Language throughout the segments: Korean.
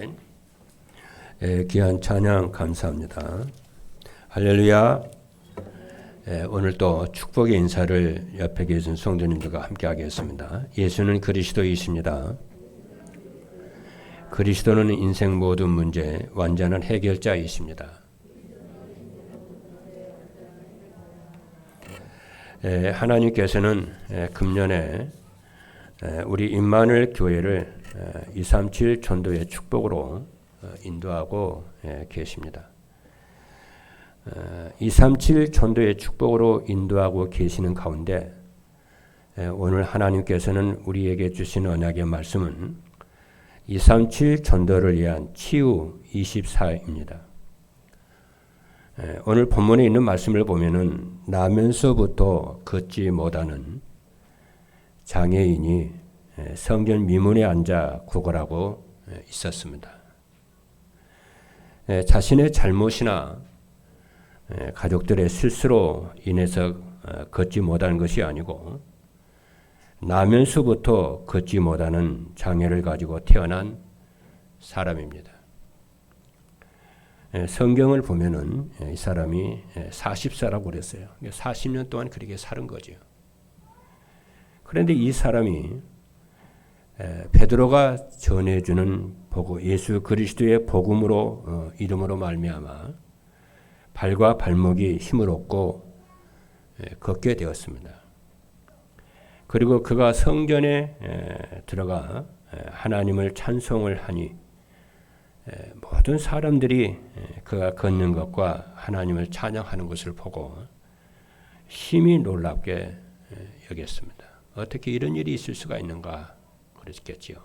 아멘. 귀한 찬양 감사합니다. 할렐루야. 오늘 또 축복의 인사를 옆에 계신 성도님들과 함께 하겠습니다. 예수는 그리스도이십니다. 그리스도는 인생 모든 문제 완전한 해결자이십니다. 하나님께서는 금년에 우리 임마누엘 교회를 237 전도의 축복으로 인도하고 계십니다. 237 전도의 축복으로 인도하고 계시는 가운데 오늘 하나님께서는 우리에게 주신 언약의 말씀은 237 전도를 위한 치유 24입니다. 오늘 본문에 있는 말씀을 보면은 나면서부터 걷지 못하는 장애인이 성전 미문에 앉아 구걸하고 있었습니다. 자신의 잘못이나 가족들의 실수로 인해서 걷지 못하는 것이 아니고 나면서부터 걷지 못하는 장애를 가지고 태어난 사람입니다. 성경을 보면은 이 사람이 40세라고 그랬어요. 40년 동안 그렇게 사는 거죠. 그런데 이 사람이 베드로가 전해주는 복음, 예수 그리스도의 복음으로 이름으로 말미암아 발과 발목이 힘을 얻고 걷게 되었습니다. 그리고 그가 성전에 들어가 하나님을 찬송을 하니 모든 사람들이 그가 걷는 것과 하나님을 찬양하는 것을 보고 심히 놀랍게 여겼습니다. 어떻게 이런 일이 있을 수가 있는가 그랬겠지요.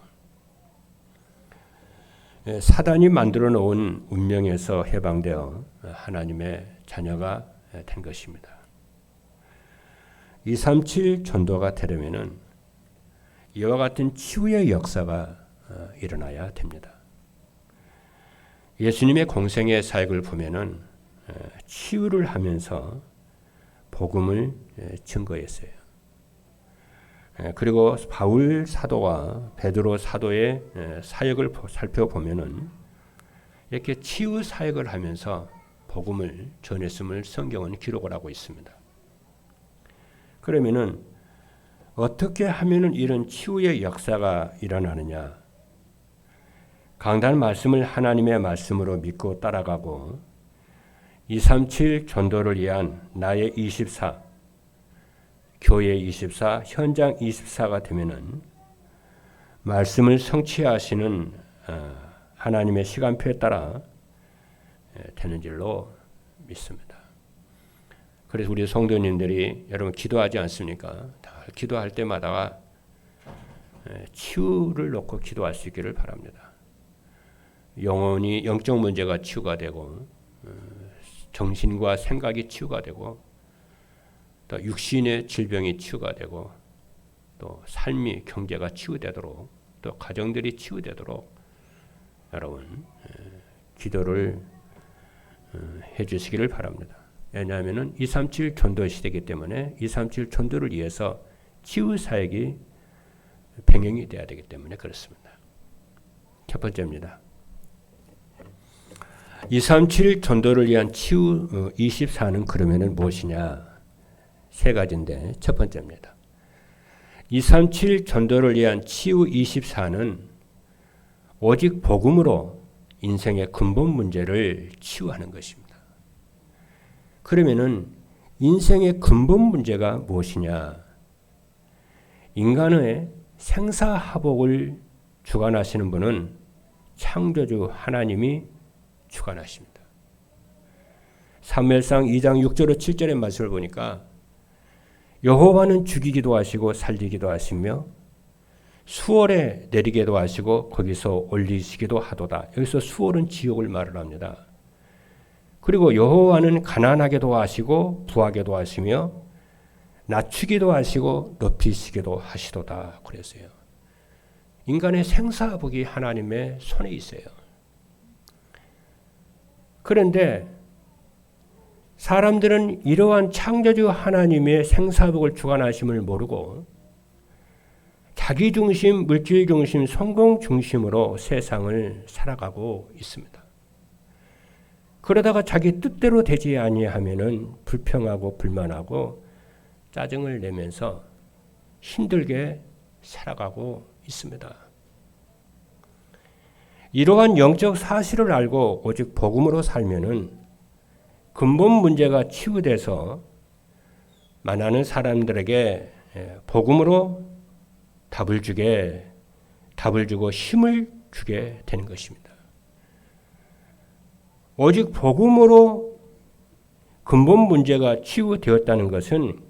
사단이 만들어 놓은 운명에서 해방되어 하나님의 자녀가 된 것입니다. 237 전도가 되려면은 이와 같은 치유의 역사가 일어나야 됩니다. 예수님의 공생의 사역을 보면은 치유를 하면서 복음을 증거했어요. 그리고 바울 사도와 베드로 사도의 사역을 살펴보면은 이렇게 치유 사역을 하면서 복음을 전했음을 성경은 기록을 하고 있습니다. 그러면은 어떻게 하면은 이런 치유의 역사가 일어나느냐? 강단 말씀을 하나님의 말씀으로 믿고 따라가고 237 전도를 위한 나의 24 교회 24, 현장 24가 되면은 말씀을 성취하시는 하나님의 시간표에 따라 되는 줄로 믿습니다. 그래서 우리 성도님들이 여러분 기도하지 않습니까? 다 기도할 때마다 치유를 놓고 기도할 수 있기를 바랍니다. 영혼이 영적 문제가 치유가 되고 정신과 생각이 치유가 되고 또 육신의 질병이 치유가 되고 또 삶이 경제가 치유되도록 또 가정들이 치유되도록 여러분 기도를 해주시기를 바랍니다. 왜냐하면 237 전도 시대이기 때문에 237 전도를 위해서 치유 사역이 병행이 돼야 되기 때문에 그렇습니다. 첫 번째입니다. 237 전도를 위한 치유 24는 그러면은 무엇이냐? 세 가지인데 첫 번째입니다. 237 전도를 위한 치유 24는 오직 복음으로 인생의 근본 문제를 치유하는 것입니다. 그러면은 인생의 근본 문제가 무엇이냐? 인간의 생사화복을 주관하시는 분은 창조주 하나님이 주관하십니다. 사무엘상 2장 6절로 7절의 말씀을 보니까 여호와는 죽이기도 하시고 살리기도 하시며 수월에 내리기도 하시고 거기서 올리시기도 하도다. 여기서 수월은 지옥을 말을 합니다. 그리고 여호와는 가난하게도 하시고 부하게도 하시며 낮추기도 하시고 높이시기도 하시도다. 그랬어요. 인간의 생사복이 하나님의 손에 있어요. 그런데 사람들은 이러한 창조주 하나님의 생사복을 주관하심을 모르고 자기 중심, 물질 중심, 성공 중심으로 세상을 살아가고 있습니다. 그러다가 자기 뜻대로 되지 아니하면은 불평하고 불만하고 짜증을 내면서 힘들게 살아가고 있습니다. 이러한 영적 사실을 알고 오직 복음으로 살면은 근본 문제가 치유돼서 많은 사람들에게 복음으로 답을 주고 힘을 주게 되는 것입니다. 오직 복음으로 근본 문제가 치유되었다는 것은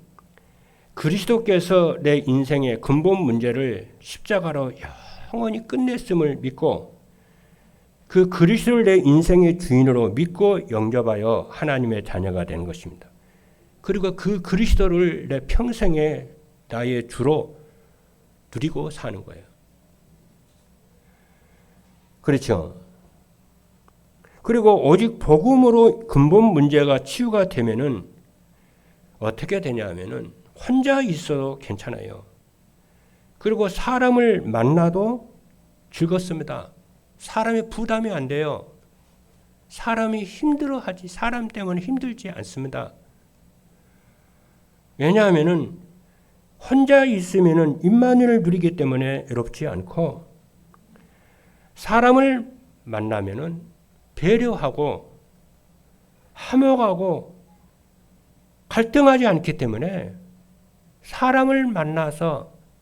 그리스도께서 내 인생의 근본 문제를 십자가로 영원히 끝냈음을 믿고 그 그리스도를 내 인생의 주인으로 믿고 영접하여 하나님의 자녀가 되는 것입니다. 그리고 그 그리스도를 내 평생에 나의 주로 누리고 사는 거예요. 그렇죠? 그리고 오직 복음으로 근본 문제가 치유가 되면은 어떻게 되냐면은 혼자 있어도 괜찮아요. 그리고 사람을 만나도 즐겁습니다. 사람이 부담이 안 돼요. 사람이 힘들어하지 사람 때문에 힘들지 않습니다. 왜냐하면은 혼자 있으면은 임마누엘을 누리기 때문에 외롭지 않고 사람을 만나면은 배려하고 화목하고 갈등하지 않기 때문에 사람을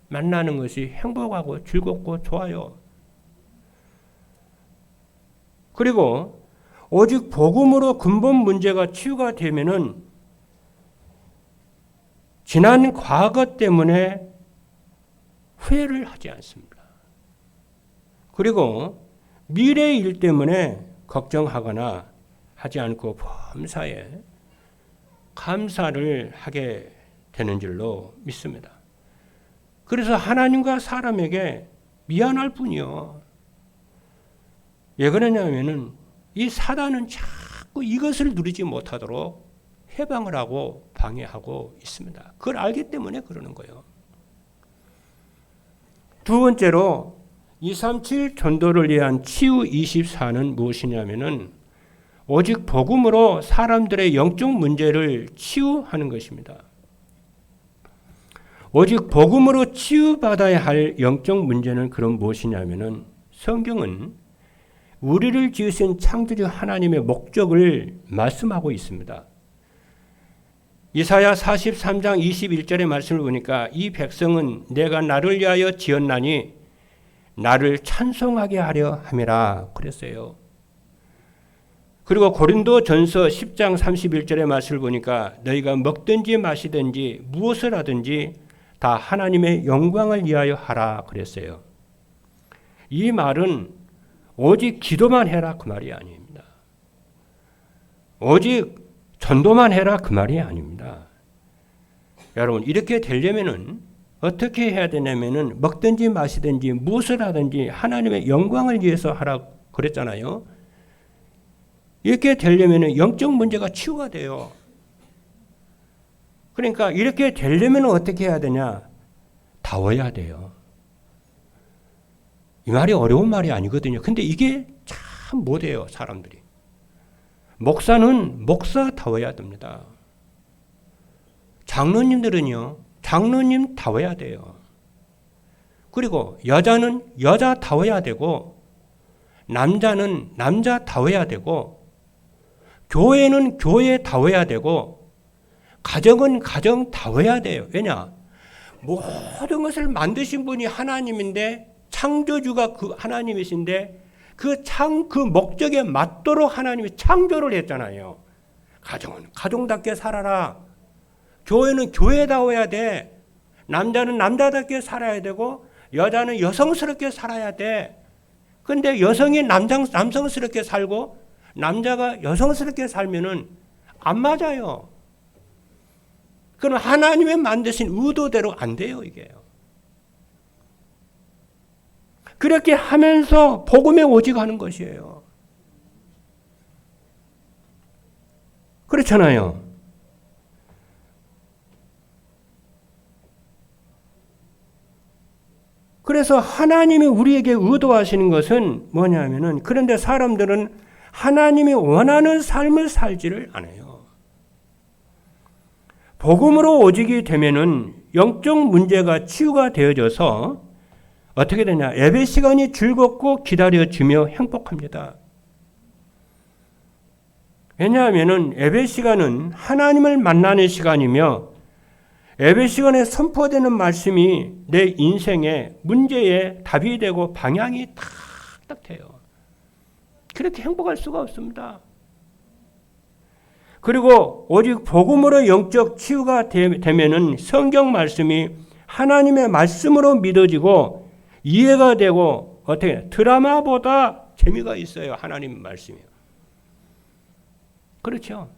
만나는 것이 행복하고 즐겁고 좋아요. 그리고 오직 복음으로 근본 문제가 치유가 되면은 지난 과거 때문에 후회를 하지 않습니다. 그리고 미래의 일 때문에 걱정하거나 하지 않고 범사에 감사를 하게 되는 줄로 믿습니다. 그래서 하나님과 사람에게 미안할 뿐이요. 왜 그러냐면은 이 사단은 자꾸 이것을 누리지 못하도록 해방을 하고 방해하고 있습니다. 그걸 알기 때문에 그러는 거예요. 두 번째로 237 전도를 위한 치유 24는 무엇이냐면은 오직 복음으로 사람들의 영적 문제를 치유하는 것입니다. 오직 복음으로 치유받아야 할 영적 문제는 그럼 무엇이냐면은 성경은 우리를 지으신 창조주 하나님의 목적을 말씀하고 있습니다. 이사야 43장 21절의 말씀을 보니까 이 백성은 내가 나를 위하여 지었나니 나를 찬송하게 하려 함이라 그랬어요. 그리고 고린도 전서 10장 31절의 말씀을 보니까 너희가 먹든지 마시든지 무엇을 하든지 다 하나님의 영광을 위하여 하라 그랬어요. 이 말은 오직 기도만 해라 그 말이 아닙니다. 오직 전도만 해라 그 말이 아닙니다. 여러분 이렇게 되려면은 어떻게 해야 되냐면은 먹든지 마시든지 무엇을 하든지 하나님의 영광을 위해서 하라 그랬잖아요. 이렇게 되려면은 영적 문제가 치유가 돼요. 그러니까 이렇게 되려면 어떻게 해야 되냐? 다워야 돼요. 이 말이 어려운 말이 아니거든요. 근데 이게 참 못해요, 사람들이. 목사는 목사다워야 됩니다. 장로님들은요, 장로님 다워야 돼요. 그리고 여자는 여자다워야 되고, 남자는 남자다워야 되고, 교회는 교회다워야 되고, 가정은 가정다워야 돼요. 왜냐? 모든 것을 만드신 분이 하나님인데, 창조주가 그 하나님이신데, 그 목적에 맞도록 하나님이 창조를 했잖아요. 가정은 가정답게 살아라. 교회는 교회다워야 돼. 남자는 남자답게 살아야 되고 여자는 여성스럽게 살아야 돼. 근데 여성이 남성스럽게 살고 남자가 여성스럽게 살면은 안 맞아요. 그럼 하나님의 만드신 의도대로 안 돼요, 이게요. 그렇게 하면서 복음에 오직하는 것이에요. 그렇잖아요. 그래서 하나님이 우리에게 의도하시는 것은 뭐냐면은, 그런데 사람들은 하나님이 원하는 삶을 살지를 않아요. 복음으로 오직이 되면은 영적 문제가 치유가 되어져서 어떻게 되냐? 예배 시간이 즐겁고 기다려지며 행복합니다. 왜냐하면은 예배 시간은 하나님을 만나는 시간이며 예배 시간에 선포되는 말씀이 내 인생의 문제에 답이 되고 방향이 탁탁 돼요. 그렇게 행복할 수가 없습니다. 그리고 오직 복음으로 영적 치유가 되면은 성경 말씀이 하나님의 말씀으로 믿어지고 이해가 되고 어떻게 드라마보다 재미가 있어요. 하나님 말씀이. 그렇죠.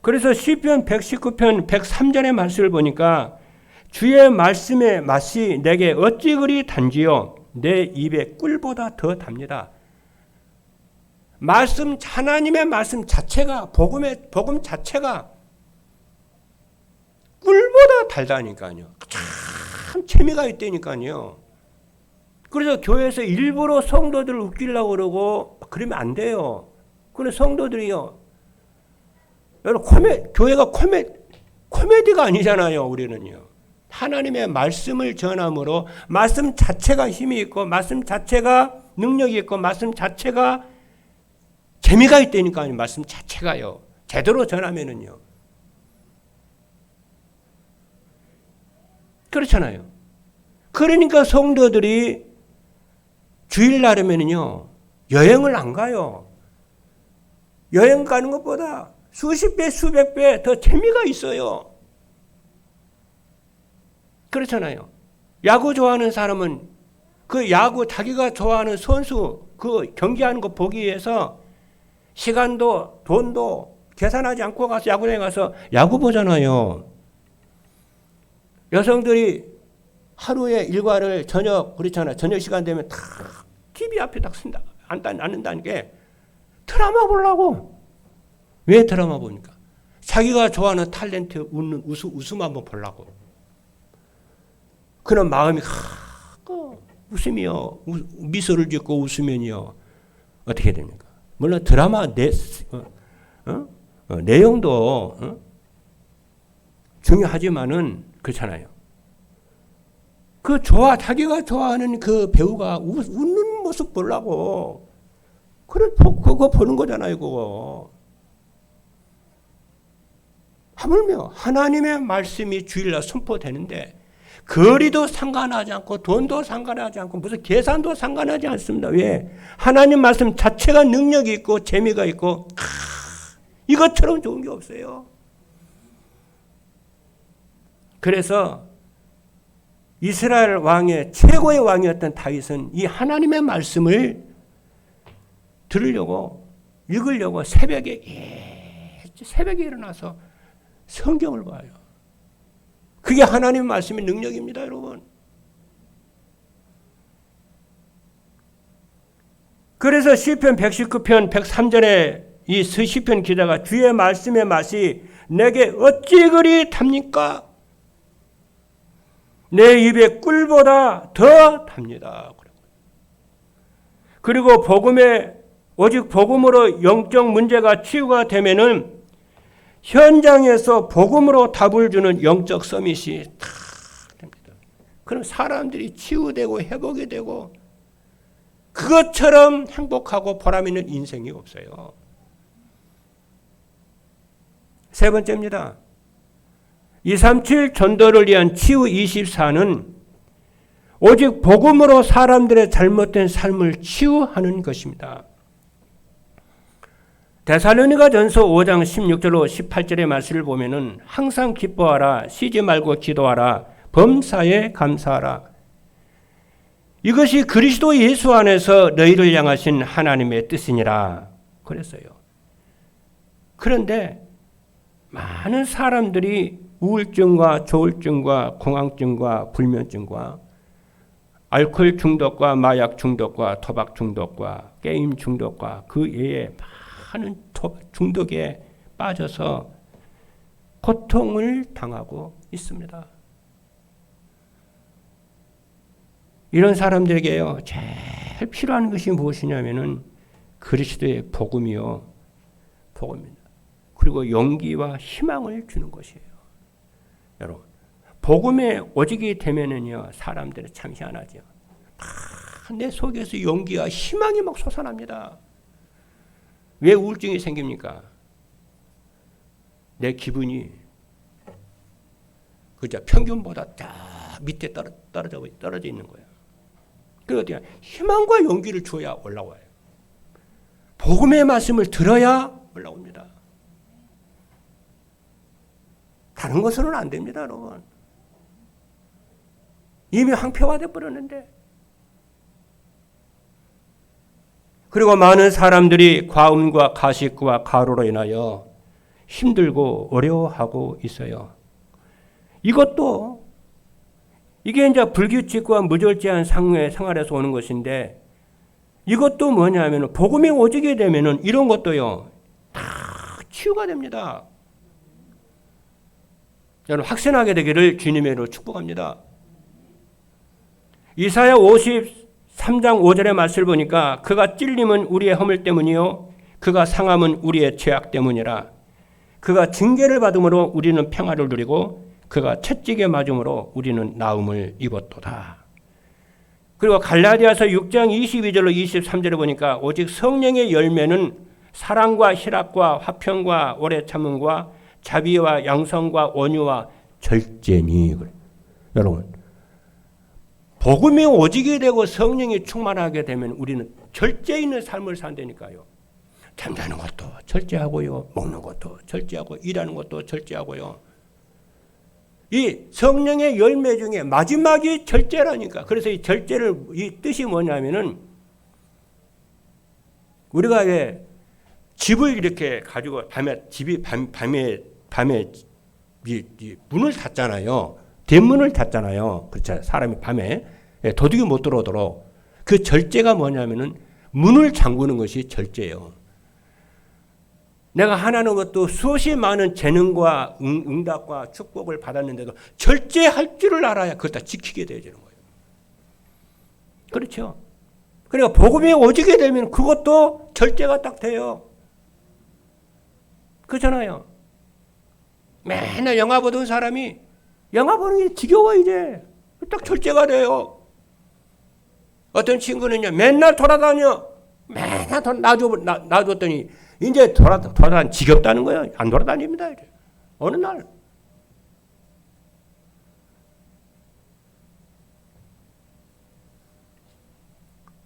그래서 시편 119편 103절의 말씀을 보니까 주의 말씀의 맛이 내게 어찌 그리 단지요 내 입에 꿀보다 더 답니다. 말씀, 하나님의 말씀 자체가, 복음 자체가 꿀보다 달다니까요. 참 재미가 있다니까요. 그래서 교회에서 일부러 성도들을 웃기려고 그러고 그러면 안 돼요. 그래서 성도들이요. 여러분, 교회가 코미디가 아니잖아요, 우리는요. 하나님의 말씀을 전함으로 말씀 자체가 힘이 있고, 말씀 자체가 능력이 있고, 말씀 자체가 재미가 있다니까요. 말씀 자체가요. 제대로 전하면은요. 그렇잖아요. 그러니까 성도들이 주일날이면은요, 여행을 안 가요. 여행 가는 것보다 수십 배, 수백 배 더 재미가 있어요. 그렇잖아요. 야구 좋아하는 사람은 그 야구 자기가 좋아하는 선수 그 경기하는 거 보기 위해서 시간도 돈도 계산하지 않고 가서 야구장에 가서 야구 보잖아요. 여성들이 하루에 일과를 그렇잖아요. 저녁 시간 되면 다 TV 앞에 딱 쓴다. 앉는다는 게 드라마 보려고. 왜 드라마 보니까? 자기가 좋아하는 탤런트 웃음 한번 보려고. 그런 마음이 웃으며 미소를 짓고 웃으면요 어떻게 됩니까? 물론 드라마 내용도 중요하지만은 그렇잖아요. 자기가 좋아하는 그 배우가 웃는 모습 보려고 그거 보는 거잖아요, 그거. 하물며 하나님의 말씀이 주일날 선포되는데 거리도 상관하지 않고 돈도 상관하지 않고 무슨 계산도 상관하지 않습니다. 왜? 하나님 말씀 자체가 능력이 있고 재미가 있고 이것처럼 좋은 게 없어요. 그래서 이스라엘 왕의 최고의 왕이었던 다윗은 이 하나님의 말씀을 들으려고 읽으려고 새벽에 일어나서 성경을 봐요. 그게 하나님의 말씀의 능력입니다, 여러분. 그래서 시편 119편 103절에 이 시편 기자가 주의 말씀의 맛이 내게 어찌 그리 답니까? 내 입에 꿀보다 더 답니다. 그리고 오직 복음으로 영적 문제가 치유가 되면은 현장에서 복음으로 답을 주는 영적 서밋이 다 됩니다. 그럼 사람들이 치유되고 회복이 되고 그것처럼 행복하고 보람 있는 인생이 없어요. 세 번째입니다. 237 전도를 위한 치유 24는 오직 복음으로 사람들의 잘못된 삶을 치유하는 것입니다. 데살로니가 전서 5장 16절로 18절의 말씀을 보면은 항상 기뻐하라, 쉬지 말고 기도하라, 범사에 감사하라. 이것이 그리스도 예수 안에서 너희를 향하신 하나님의 뜻이니라 그랬어요. 그런데 많은 사람들이 우울증과 조울증과 공황증과 불면증과 알코올 중독과 마약 중독과 도박 중독과 게임 중독과 그 외에 많은 중독에 빠져서 고통을 당하고 있습니다. 이런 사람들에게요, 제일 필요한 것이 무엇이냐면은 그리스도의 복음이요. 복음입니다. 그리고 용기와 희망을 주는 것이에요. 여러분, 복음에 오직이 되면은요, 사람들은 참 희한하죠. 내 속에서 용기와 희망이 막 솟아납니다. 왜 우울증이 생깁니까? 내 기분이 그저 평균보다 딱 밑에 떨어져 있는 거예요. 그러니까 희망과 용기를 줘야 올라와요. 복음의 말씀을 들어야 올라옵니다. 다른 것으로는 안 됩니다, 여러분. 이미 황폐화되어 버렸는데. 그리고 많은 사람들이 과음과 가식과 가로로 인하여 힘들고 어려워하고 있어요. 이게 이제 불규칙과 무절제한 생활에서 오는 것인데, 이것도 뭐냐면 복음이 오지게 되면은 이런 것도요, 다 치유가 됩니다. 여러분, 확신하게 되기를 주님의 이름으로 축복합니다. 이사야 53장 5절의 말씀을 보니까 그가 찔림은 우리의 허물 때문이요 그가 상함은 우리의 죄악 때문이라. 그가 징계를 받음으로 우리는 평화를 누리고 그가 채찍에 맞음으로 우리는 나음을 입었도다. 그리고 갈라디아서 6장 22절로 23절에 보니까 오직 성령의 열매는 사랑과 희락과 화평과 오래 참음과 자비와 양성과 온유와 절제니. 여러분, 복음이 오지게 되고 성령이 충만하게 되면 우리는 절제 있는 삶을 산다니까요. 잠자는 것도 절제하고요, 먹는 것도 절제하고, 일하는 것도 절제하고요. 이 성령의 열매 중에 마지막이 절제라니까. 그래서 이 절제를, 이 뜻이 뭐냐면은 우리가 왜 집을 이렇게 가지고 밤에 문을 닫잖아요. 대문을 닫잖아요. 그렇죠. 사람이 밤에 도둑이 못 들어오도록. 그 절제가 뭐냐면은 문을 잠그는 것이 절제예요. 내가 하나는 것도 수없이 많은 재능과 응답과 축복을 받았는데도 절제할 줄을 알아야 그걸 다 지키게 되는 거예요. 그렇죠. 그러니까 복음이 오지게 되면 그것도 절제가 딱 돼요. 그렇잖아요. 맨날 영화 보던 사람이 영화 보는 게 지겨워 이제. 딱 절제가 돼요. 어떤 친구는요, 맨날 돌아다녀. 맨날 놔줬더니 이제 돌아다니 지겹다는 거예요. 안 돌아다닙니다. 이제. 어느 날.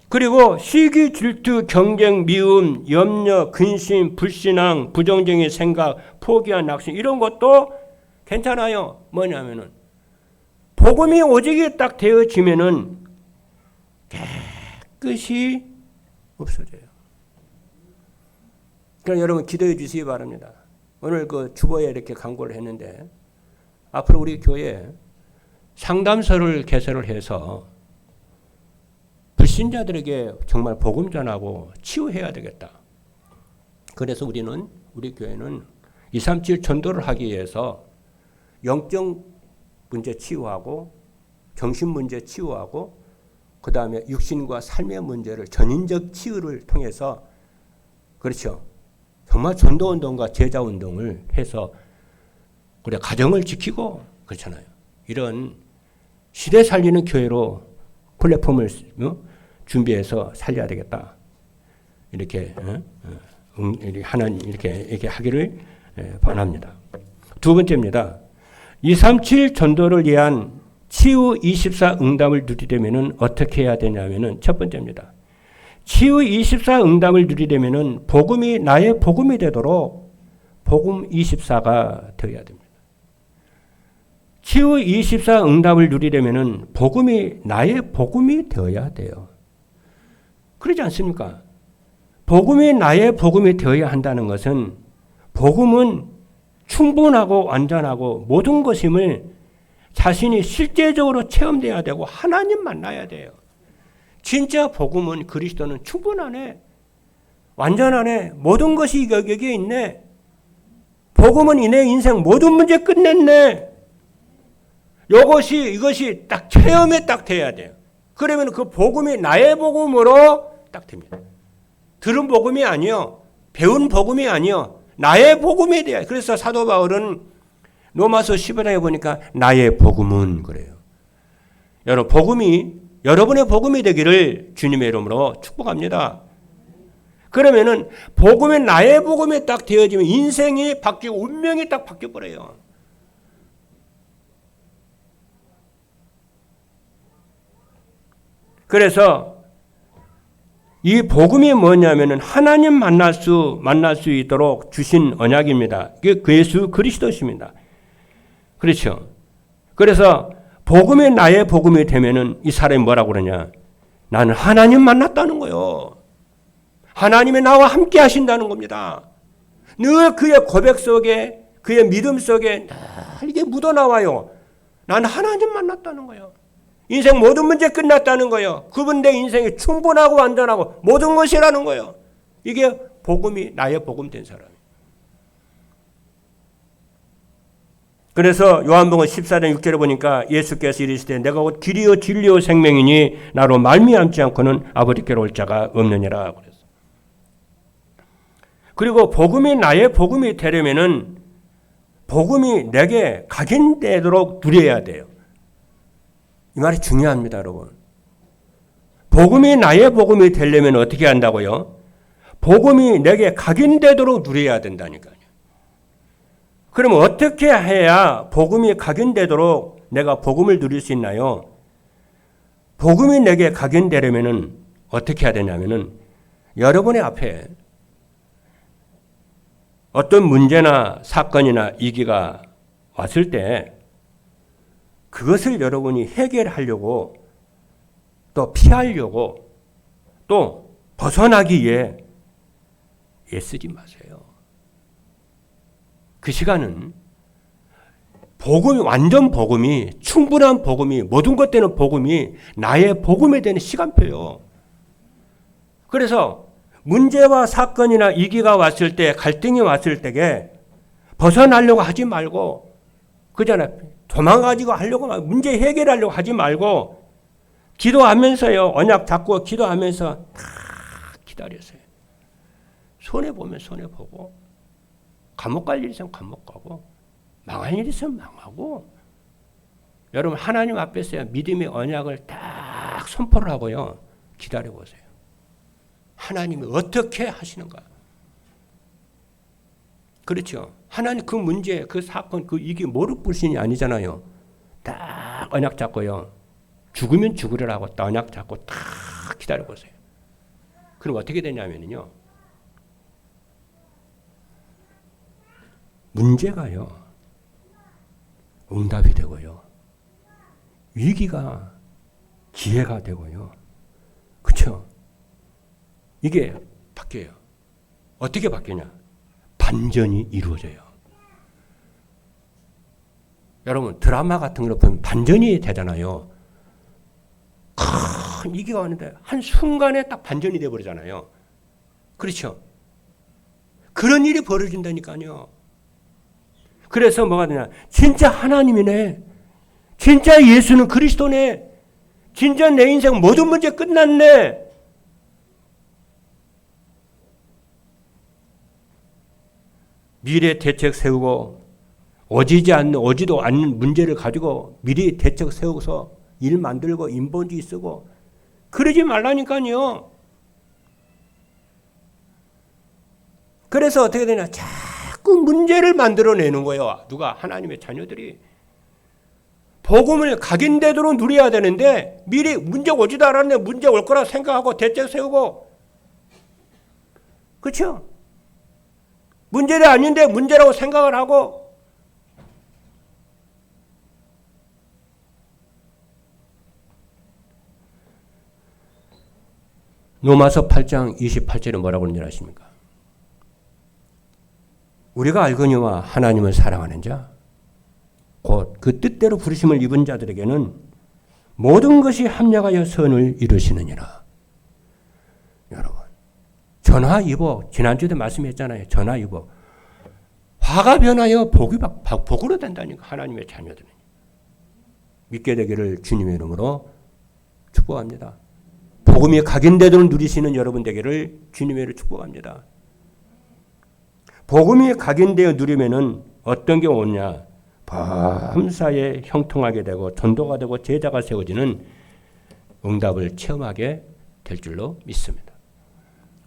그리고 시기, 질투, 경쟁, 미움, 염려, 근심, 불신앙, 부정적인 생각, 포기한 낙심 이런 것도 괜찮아요. 뭐냐면은 복음이 오직이 딱 되어지면은 깨끗이 없어져요. 그러니까 여러분 기도해 주시기 바랍니다. 오늘 그 주보에 이렇게 광고를 했는데 앞으로 우리 교회에 상담소를 개설을 해서 불신자들에게 정말 복음 전하고 치유해야 되겠다. 그래서 우리 교회는 237 전도를 하기 위해서 영적 문제 치유하고 정신 문제 치유하고 그 다음에 육신과 삶의 문제를 전인적 치유를 통해서 그렇죠. 정말 전도운동과 제자운동을 해서 우리가 가정을 지키고 그렇잖아요. 이런 시대 살리는 교회로 플랫폼을 준비해서 살려야 되겠다. 이렇게 이렇게 하기를 바랍니다. 두 번째입니다. 237 전도를 위한 치유 24 응답을 누리려면 어떻게 해야 되냐면은 첫 번째입니다. 치유 24 응답을 누리려면은 복음이 나의 복음이 되도록 복음 24가 되어야 됩니다. 치유 24 응답을 누리려면은 복음이 나의 복음이 되어야 돼요. 그러지 않습니까? 복음이 나의 복음이 되어야 한다는 것은 복음은 충분하고 완전하고 모든 것임을 자신이 실제적으로 체험돼야 되고 하나님 만나야 돼요. 진짜 복음은 그리스도는 충분하네. 완전하네. 모든 것이 여기에 있네. 복음은 내 인생 모든 문제 끝냈네. 이것이 딱 체험에 딱 돼야 돼요. 그러면 그 복음이 나의 복음으로 딱 됩니다. 들은 복음이 아니요. 배운 복음이 아니요. 나의 복음이 돼요. 그래서 사도 바울은 로마서 15장에 보니까 나의 복음은 그래요. 여러분 복음이 여러분의 복음이 되기를 주님의 이름으로 축복합니다. 그러면은 복음이 나의 복음이 딱 되어지면 인생이 바뀌고 운명이 딱 바뀌어 버려요. 그래서 이 복음이 뭐냐면은 하나님 만날 수 있도록 주신 언약입니다. 그 예수 그리스도십니다. 그렇죠. 그래서 복음이 나의 복음이 되면은 이 사람이 뭐라고 그러냐? 나는 하나님 만났다는 거요. 하나님이 나와 함께 하신다는 겁니다. 늘 그의 고백 속에 그의 믿음 속에 늘 이게 묻어나와요. 나는 하나님 만났다는 거예요. 인생 모든 문제 끝났다는 거예요. 그분 내 인생이 충분하고 완전하고 모든 것이라는 거예요. 이게 복음이 나의 복음 된 사람이에요. 그래서 요한복음 14장 6절에 보니까 예수께서 이르시되 내가 곧 길이요 진리요 생명이니 나로 말미암지 않고는 아버지께로 올 자가 없느니라 그랬어. 그리고 복음이 나의 복음이 되려면은 복음이 내게 각인되도록 누려야 돼요. 이 말이 중요합니다, 여러분. 복음이 나의 복음이 되려면 어떻게 한다고요? 복음이 내게 각인되도록 누려야 된다니까요. 그럼 어떻게 해야 복음이 각인되도록 내가 복음을 누릴 수 있나요? 복음이 내게 각인되려면 어떻게 해야 되냐면은 여러분의 앞에 어떤 문제나 사건이나 위기가 왔을 때 그것을 여러분이 해결하려고 또 피하려고 또 벗어나기 위해 애쓰지 마세요. 그 시간은 복음이 완전 복음이 충분한 복음이 모든 것 되는 복음이 나의 복음이 되는 시간표요. 그래서 문제와 사건이나 위기가 왔을 때 갈등이 왔을 때에 벗어나려고 하지 말고 그잖아 도망가지고 하려고 문제 해결하려고 하지 말고 기도하면서요 언약 잡고 기도하면서 다 기다렸어요. 손해 보면 손해 보고 감옥 갈 일 있으면 감옥 가고 망할 일 있으면 망하고 여러분 하나님 앞에서 믿음의 언약을 딱 선포를 하고요 기다려 보세요. 하나님이 어떻게 하시는가? 그렇죠. 하나님 그 문제, 그 사건, 그 이게 모르 불신이 아니잖아요. 딱 언약 잡고요. 죽으면 죽으리라고 딱 언약 잡고 딱 기다려 보세요. 그럼 어떻게 되냐면요. 문제가요. 응답이 되고요. 위기가 기회가 되고요. 그렇죠? 이게 바뀌어요. 어떻게 바뀌냐? 반전이 이루어져요. 여러분 드라마 같은 걸 보면 반전이 되잖아요. 큰 위기가 왔는데 한순간에 딱 반전이 돼버리잖아요. 그렇죠? 그런 일이 벌어진다니까요. 그래서 뭐가 되냐? 진짜 하나님이네. 진짜 예수는 그리스도네. 진짜 내 인생 모든 문제 끝났네. 미래 대책 세우고 오지도 않는 문제를 가지고 미래 대책 세우고서 일 만들고 인본주의 쓰고 그러지 말라니까요. 그래서 어떻게 되냐? 자꾸 문제를 만들어내는 거예요. 누가? 하나님의 자녀들이. 복음을 각인되도록 누려야 되는데 미리 문제 오지도 않았는데 문제 올 거라 생각하고 대책 세우고 그렇죠? 문제는 아닌데 문제라고 생각을 하고 로마서 8장 28절에 뭐라고 그러는지 아십니까? 우리가 알거니와 하나님을 사랑하는 자 곧 그 뜻대로 부르심을 입은 자들에게는 모든 것이 합력하여 선을 이루시느니라. 여러분 전화위복 지난주에도 말씀했잖아요. 전화위복 화가 변하여 복으로 된다니까 하나님의 자녀들은. 믿게 되기를 주님의 이름으로 축복합니다. 복음이 각인되도록 누리시는 여러분 되기를 주님의 이름으로 축복합니다. 복음이 각인되어 누리면은 어떤 게 오냐? 범사에 형통하게 되고 전도가 되고 제자가 세워지는 응답을 체험하게 될 줄로 믿습니다.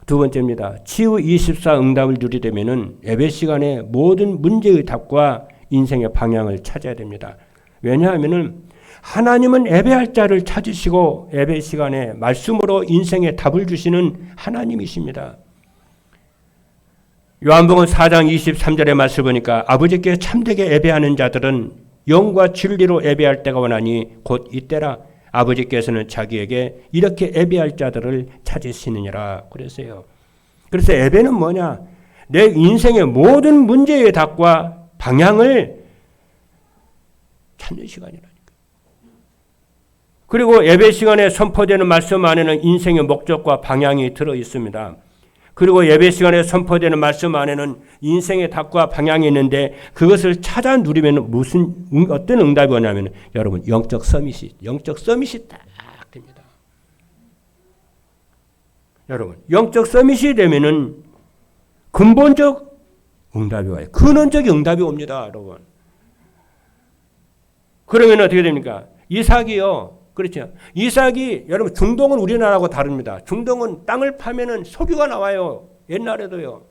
두 번째입니다. 치유 24 응답을 누리려면은 예배 시간에 모든 문제의 답과 인생의 방향을 찾아야 됩니다. 왜냐하면은 하나님은 예배할 자를 찾으시고 예배 시간에 말씀으로 인생의 답을 주시는 하나님이십니다. 요한복음 4장 23절의 말씀을 보니까 아버지께 참되게 예배하는 자들은 영과 진리로 예배할 때가 오나니 곧 이때라. 아버지께서는 자기에게 이렇게 예배할 자들을 찾으시느니라 그랬어요. 그래서 예배는 뭐냐? 내 인생의 모든 문제의 답과 방향을 찾는 시간이라니까. 그리고 예배 시간에 선포되는 말씀 안에는 인생의 목적과 방향이 들어 있습니다. 그리고 예배 시간에 선포되는 말씀 안에는 인생의 답과 방향이 있는데 그것을 찾아 누리면 어떤 응답이 오냐면 여러분 영적 서밋이 딱 됩니다. 여러분 영적 서밋이 되면은 근본적 응답이 와요. 근원적 응답이 옵니다, 여러분. 그러면 어떻게 됩니까? 이삭이요. 그렇죠. 이삭이 여러분 중동은 우리나라하고 다릅니다. 중동은 땅을 파면은 석유가 나와요. 옛날에도요.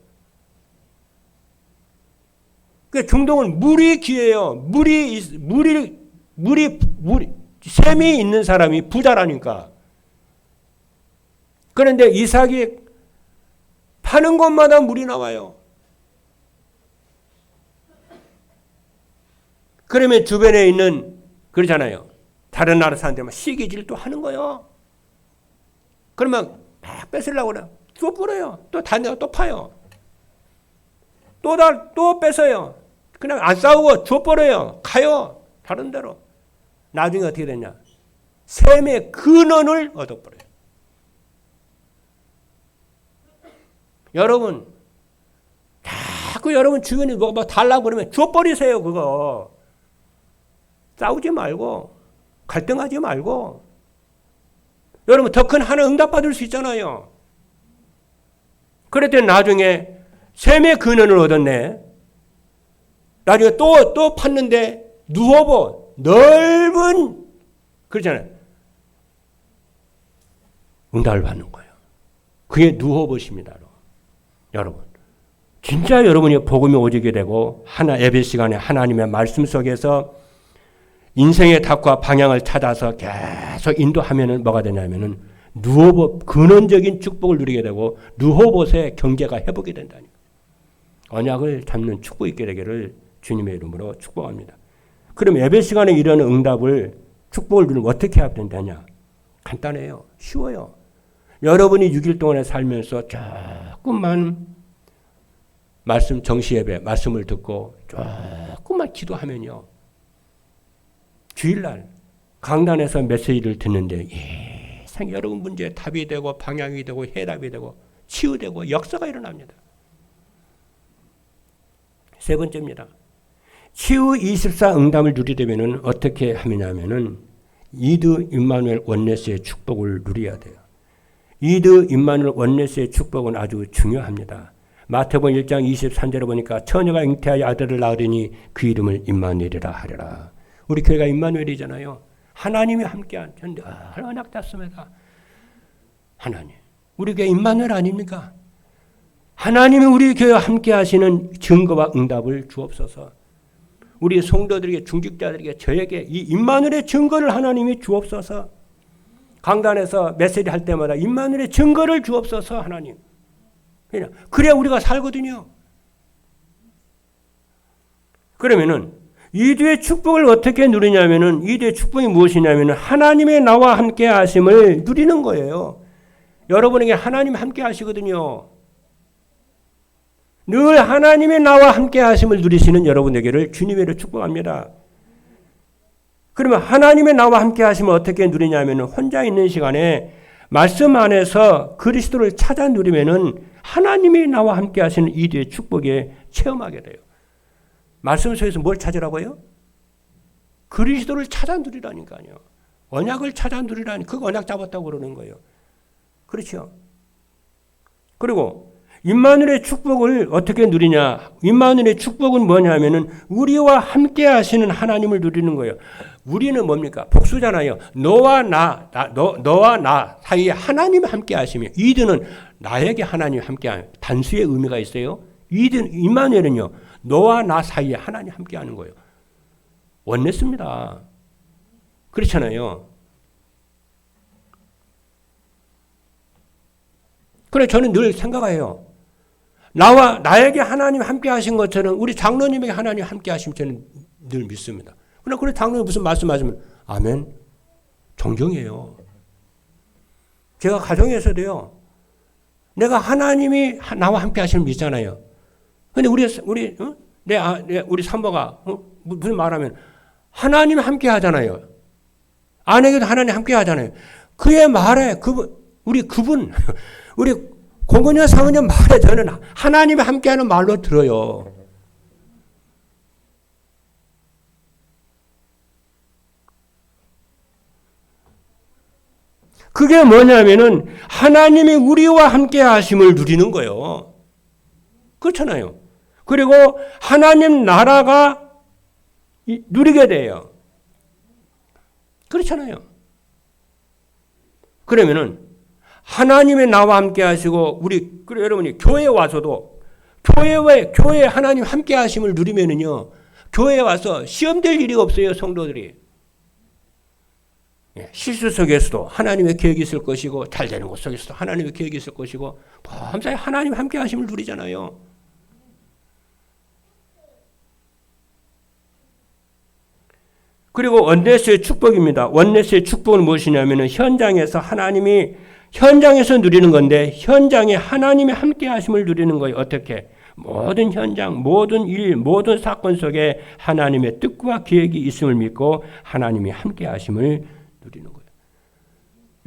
그 중동은 물이 귀해요. 물이 샘이 있는 사람이 부자라니까. 그런데 이삭이 파는 곳마다 물이 나와요. 그러면 주변에 있는 그러잖아요. 다른 나라 사람들만 시기질도 하는 거예요. 그러면 막 뺏으려고 그래. 또 뿌려요. 또 다녀 또 파요. 또 뺏어요. 그냥 안 싸우고 줘버려요. 가요. 다른 데로. 나중에 어떻게 되냐. 샘의 근원을 얻어버려요. 여러분 자꾸 여러분 주변에 뭐 달라고 그러면 줘버리세요. 그거. 싸우지 말고 갈등하지 말고 여러분 더 큰 하나님 응답받을 수 있잖아요. 그랬더니 나중에 샘의 근원을 얻었네. 나중에 또 팠는데 누워보 넓은 그렇잖아요. 응답을 받는 거예요. 그게 누워보십니다. 여러분 진짜 여러분이 복음이 오지게 되고 예배 시간에 하나님의 말씀 속에서 인생의 답과 방향을 찾아서 계속 인도하면은 뭐가 되냐면은 근원적인 축복을 누리게 되고 누호봇의 경제가 회복이 된다니까. 언약을 잡는 축복 있게 되기를 주님의 이름으로 축복합니다. 그럼 예배 시간에 이런 응답을 축복을 누리면 어떻게 해야 된다냐? 간단해요. 쉬워요. 여러분이 6일 동안에 살면서 조금만 말씀 정시 예배 말씀을 듣고 조금만 기도하면요. 주일날 강단에서 메시지를 듣는데 여러분 문제에 답이 되고 방향이 되고 해답이 되고 치유되고 역사가 일어납니다. 세 번째입니다. 치유 24 응답을 누리려면 어떻게 하느냐면은 이드 임마누엘 원네스의 축복을 누려야 돼요. 이드 임마누엘 원네스의 축복은 아주 중요합니다. 마태복음 1장 23절에 보니까 처녀가 잉태하여 아들을 낳으리니 그 이름을 임마누엘이라 하리라. 우리 교회가 임마누엘이잖아요. 하나님이 함께한 늘 언약 닿습니다. 하나님. 우리 교회 임마누엘 아닙니까? 하나님이 우리 교회와 함께 하시는 증거와 응답을 주옵소서. 우리 성도들에게 중직자들에게 저에게 이 임마누엘의 증거를 하나님이 주옵소서. 강단에서 메시지 할 때마다 임마누엘의 증거를 주옵소서 하나님. 그래야 우리가 살거든요. 그러면은 이두의 축복을 어떻게 누리냐면은 이두의 축복이 무엇이냐면은 하나님의 나와 함께 하심을 누리는 거예요. 여러분에게 하나님 함께 하시거든요. 늘 하나님의 나와 함께 하심을 누리시는 여러분에게를 주님으로 축복합니다. 그러면 하나님의 나와 함께 하심을 어떻게 누리냐면은 혼자 있는 시간에 말씀 안에서 그리스도를 찾아 누리면은 하나님이 나와 함께 하시는 이두의 축복에 체험하게 돼요. 말씀 속에서 뭘 찾으라고요? 그리스도를 찾아 누리라니까요. 언약을 찾아 누리라니 그 언약 잡았다고 그러는 거예요. 그렇죠? 그리고 임마누엘의 축복을 어떻게 누리냐? 임마누엘의 축복은 뭐냐면은 우리와 함께 하시는 하나님을 누리는 거예요. 우리는 뭡니까? 복수잖아요. 너와 나 사이에 하나님 함께 하시며 이드는 나에게 하나님 함께 하는 단수의 의미가 있어요. 임마누엘은요. 너와 나 사이에 하나님 함께 하는 거예요. 원냈습니다. 그렇잖아요. 그래 저는 늘 생각해요. 나에게 하나님 함께 하신 것처럼 우리 장로님에게 하나님 함께 하시면 저는 늘 믿습니다. 그러나 그래 장로님 무슨 말씀하시면 아멘. 존경이에요. 제가 가정에서도요. 내가 하나님이 나와 함께 하시는 믿잖아요. 근데 우리 산모가 무슨 말하면 하나님 함께 하잖아요. 아내에게도 하나님 함께 하잖아요. 그의 말에 우리 공건이나 상은의 말에 저는 하나님이 함께하는 말로 들어요. 그게 뭐냐면은 하나님이 우리와 함께 하심을 누리는 거예요. 그렇잖아요. 그리고 하나님 나라가 누리게 돼요. 그렇잖아요. 그러면은 하나님의 나와 함께 하시고 여러분이 교회에 와서도 교회에 하나님 함께 하심을 누리면은요. 교회에 와서 시험될 일이 없어요, 성도들이. 실수 속에서도 하나님의 계획이 있을 것이고 잘 되는 것 속에서도 하나님의 계획이 있을 것이고 범사에 하나님 함께 하심을 누리잖아요. 그리고 원네스의 축복입니다. 원네스의 축복은 무엇이냐면 현장에서 누리는 건데 현장에 하나님이 함께 하심을 누리는 거예요. 어떻게? 모든 현장, 모든 일, 모든 사건 속에 하나님의 뜻과 계획이 있음을 믿고 하나님이 함께 하심을 누리는 거예요.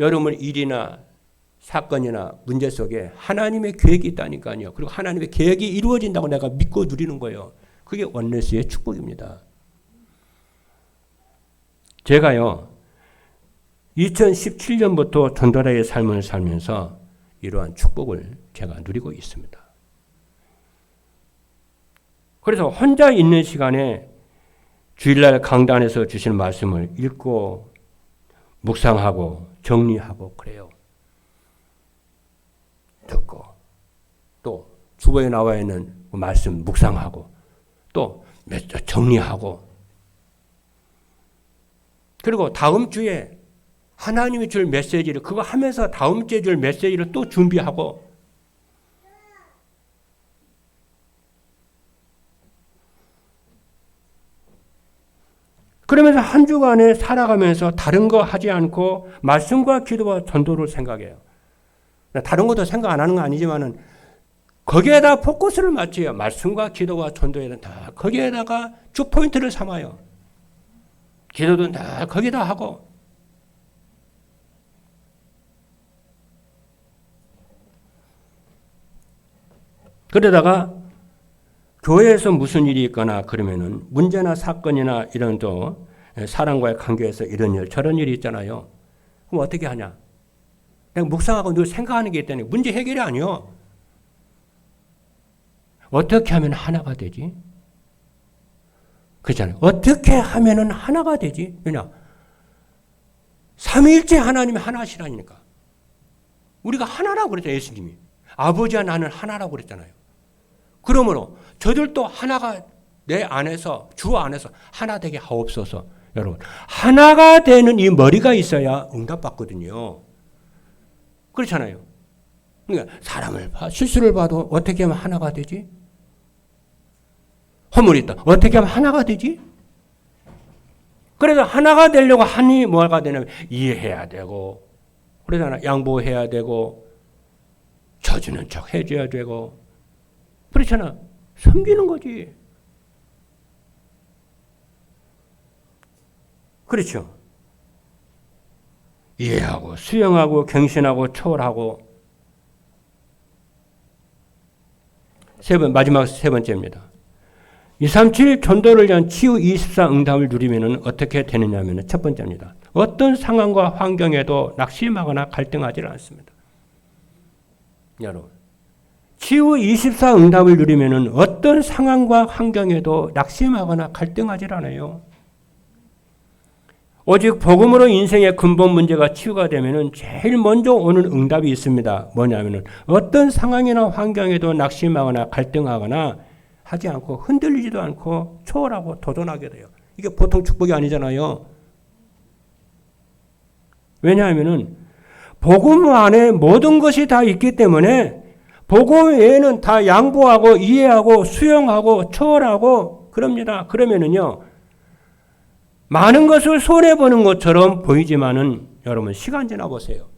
여러분 일이나 사건이나 문제 속에 하나님의 계획이 있다니까요. 그리고 하나님의 계획이 이루어진다고 내가 믿고 누리는 거예요. 그게 원네스의 축복입니다. 제가요. 2017년부터 전도자의 삶을 살면서 이러한 축복을 제가 누리고 있습니다. 그래서 혼자 있는 시간에 주일날 강단에서 주시는 말씀을 읽고 묵상하고 정리하고 그래요. 듣고 또 주보에 나와 있는 말씀 묵상하고 또 정리하고 그리고 다음 주에 하나님이 줄 메시지를 그거 하면서 다음 주에 줄 메시지를 또 준비하고 그러면서 한 주간에 살아가면서 다른 거 하지 않고 말씀과 기도와 전도를 생각해요. 다른 것도 생각 안 하는 건 아니지만은 거기에다 포커스를 맞춰요. 말씀과 기도와 전도에는 다 거기에다가 주 포인트를 삼아요. 기도도 다 거기다 하고 그러다가 교회에서 무슨 일이 있거나 그러면은 문제나 사건이나 이런 또 사람과의 관계에서 이런 일 저런 일이 있잖아요. 그럼 어떻게 하냐? 그냥 묵상하고 늘 생각하는 게 있다니 문제 해결이 아니요. 어떻게 하면 하나가 되지? 그렇잖아요. 어떻게 하면은 하나가 되지? 왜냐? 삼위일체 하나님이 하나시라니까. 우리가 하나라고 그랬죠, 예수님이. 아버지와 나는 하나라고 그랬잖아요. 그러므로 저들도 하나가 내 안에서 주 안에서 하나 되게 하옵소서. 여러분 하나가 되는 이 머리가 있어야 응답받거든요. 그렇잖아요. 그러니까 사람을 실수를 봐도 어떻게 하면 하나가 되지? 허물이 있다. 어떻게 하면 하나가 되지? 그래서 하나가 되려고 하니 뭐가 되냐면 이해해야 되고 그러잖아. 양보해야 되고 져주는 척 해줘야 되고 그렇잖아. 섬기는 거지. 그렇죠. 이해하고 수용하고 경신하고 초월하고 마지막 세 번째입니다. 237 전도를 위한 치유 24 응답을 누리면 어떻게 되느냐 하면 첫 번째입니다. 어떤 상황과 환경에도 낙심하거나 갈등하지 않습니다. 여러분, 치유 24 응답을 누리면은 어떤 상황과 환경에도 낙심하거나 갈등하지 않아요. 오직 복음으로 인생의 근본 문제가 치유가 되면은 제일 먼저 오는 응답이 있습니다. 뭐냐면은 어떤 상황이나 환경에도 낙심하거나 갈등하거나 하지 않고 흔들리지도 않고 초월하고 도전하게 돼요. 이게 보통 축복이 아니잖아요. 왜냐하면은 복음 안에 모든 것이 다 있기 때문에 복음 외에는 다 양보하고 이해하고 수용하고 초월하고 그럽니다. 그러면은요, 많은 것을 손해보는 것처럼 보이지만은 여러분 시간 지나 보세요.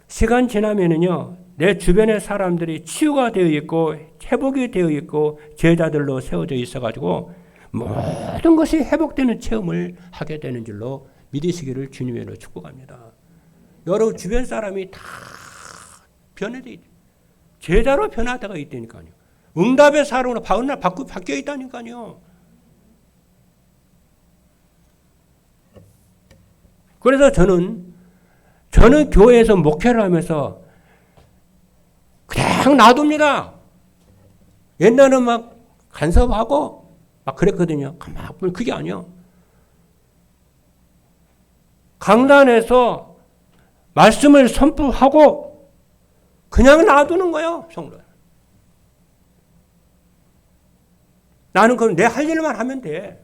시간 지나면은요, 내 주변의 사람들이 치유가 되어 있고 회복이 되어 있고 제자들로 세워져 있어가지고 모든 것이 회복되는 체험을 하게 되는 줄로 믿으시기를 주님으로 축복합니다. 여러분 주변 사람이 다 변해져 있다. 제자로 변화되가 있다니까요. 응답의 사람으로 바뀌어 있다니까요. 그래서 저는 교회에서 목회를 하면서 그냥 놔둡니다. 옛날에는 막 간섭하고 막 그랬거든요. 그게 아니요. 강단에서 말씀을 선포하고 그냥 놔두는 거예요. 성도. 나는 그럼 내 할 일만 하면 돼.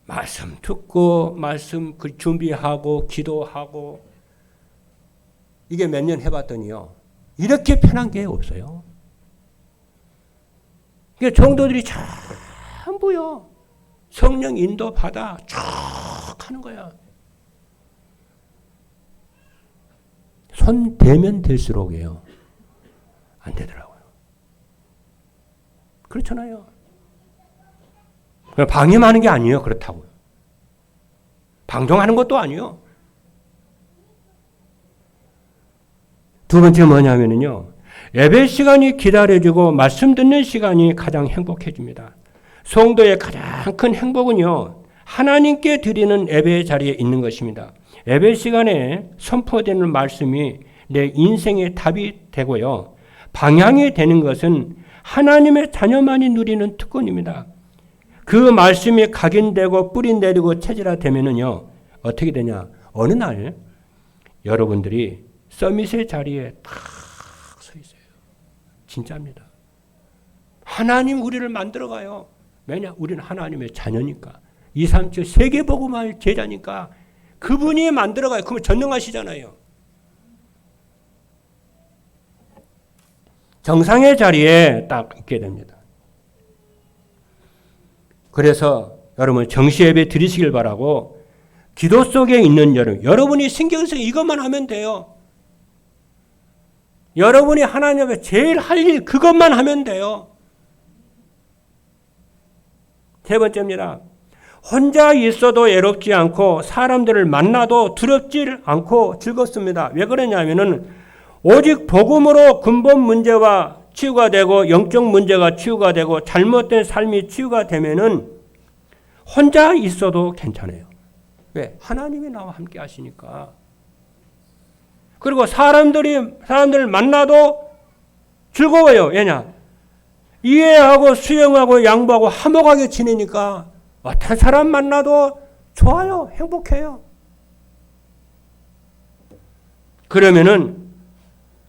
말씀 듣고 말씀 준비하고 기도하고 이게 몇 년 해봤더니요. 이렇게 편한 게 없어요. 그러니까 정도들이 전부요. 성령 인도 받아 쭉 하는 거야. 손 대면 될수록이에요. 안 되더라고요. 그렇잖아요. 방임하는 게 아니에요. 그렇다고요. 방종하는 것도 아니에요. 두 번째 뭐냐면요. 예배 시간이 기다려지고 말씀 듣는 시간이 가장 행복해집니다. 성도의 가장 큰 행복은요. 하나님께 드리는 예배의 자리에 있는 것입니다. 예배 시간에 선포되는 말씀이 내 인생의 답이 되고요. 방향이 되는 것은 하나님의 자녀만이 누리는 특권입니다. 그 말씀이 각인되고 뿌리 내리고 체질화되면은요. 어떻게 되냐. 어느 날 여러분들이 서밋의 자리에 딱 서 있어요. 진짜입니다. 하나님 우리를 만들어가요. 왜냐? 우리는 하나님의 자녀니까. 2, 3, 7 세계복음할 제자니까 그분이 만들어가요. 그러면 전능하시잖아요. 정상의 자리에 딱 있게 됩니다. 그래서 여러분 정시 예배 드리시길 바라고 기도 속에 있는 여러분이 신경 쓰고 이것만 하면 돼요. 여러분이 하나님 앞에 제일 할 일 그것만 하면 돼요. 세 번째입니다. 혼자 있어도 외롭지 않고 사람들을 만나도 두렵지 않고 즐겁습니다. 왜 그러냐면은 오직 복음으로 근본 문제와 치유가 되고 영적 문제가 치유가 되고 잘못된 삶이 치유가 되면은 혼자 있어도 괜찮아요. 왜? 하나님이 나와 함께 하시니까. 그리고 사람들을 만나도 즐거워요. 왜냐? 이해하고 수용하고 양보하고 화목하게 지내니까 어떤 사람 만나도 좋아요. 행복해요. 그러면은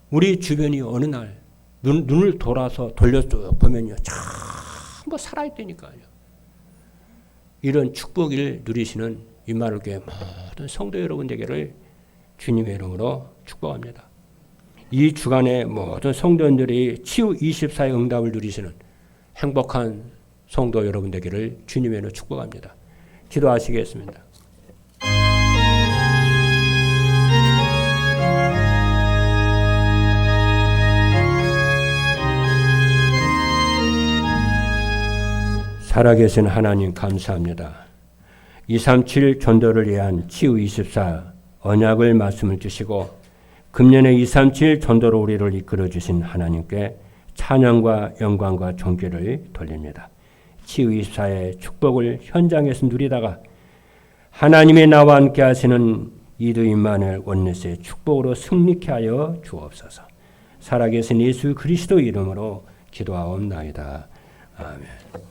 우리 주변이 어느 날 눈을 돌아서 돌려서 보면요. 전부 살아있다니까요. 이런 축복을 누리시는 임마누엘교회 모든 성도 여러분 되기를 주님의 이름으로 축복합니다. 이 주간에 모든 성도님들이 치유 24의 응답을 누리시는 행복한 성도 여러분 되기를 주님의 이름으로 축복합니다. 기도하시겠습니다. 살아계신 하나님 감사합니다. 237 전도를 위한 치유 24 언약을 말씀을 주시고 금년에 237 전도로 우리를 이끌어 주신 하나님께 찬양과 영광과 존귀를 돌립니다. 치유 24의 축복을 현장에서 누리다가 하나님의 나와 함께 하시는 이도 임마누엘 원내스의 축복으로 승리케 하여 주옵소서. 살아계신 예수 그리스도 이름으로 기도하옵나이다. 아멘.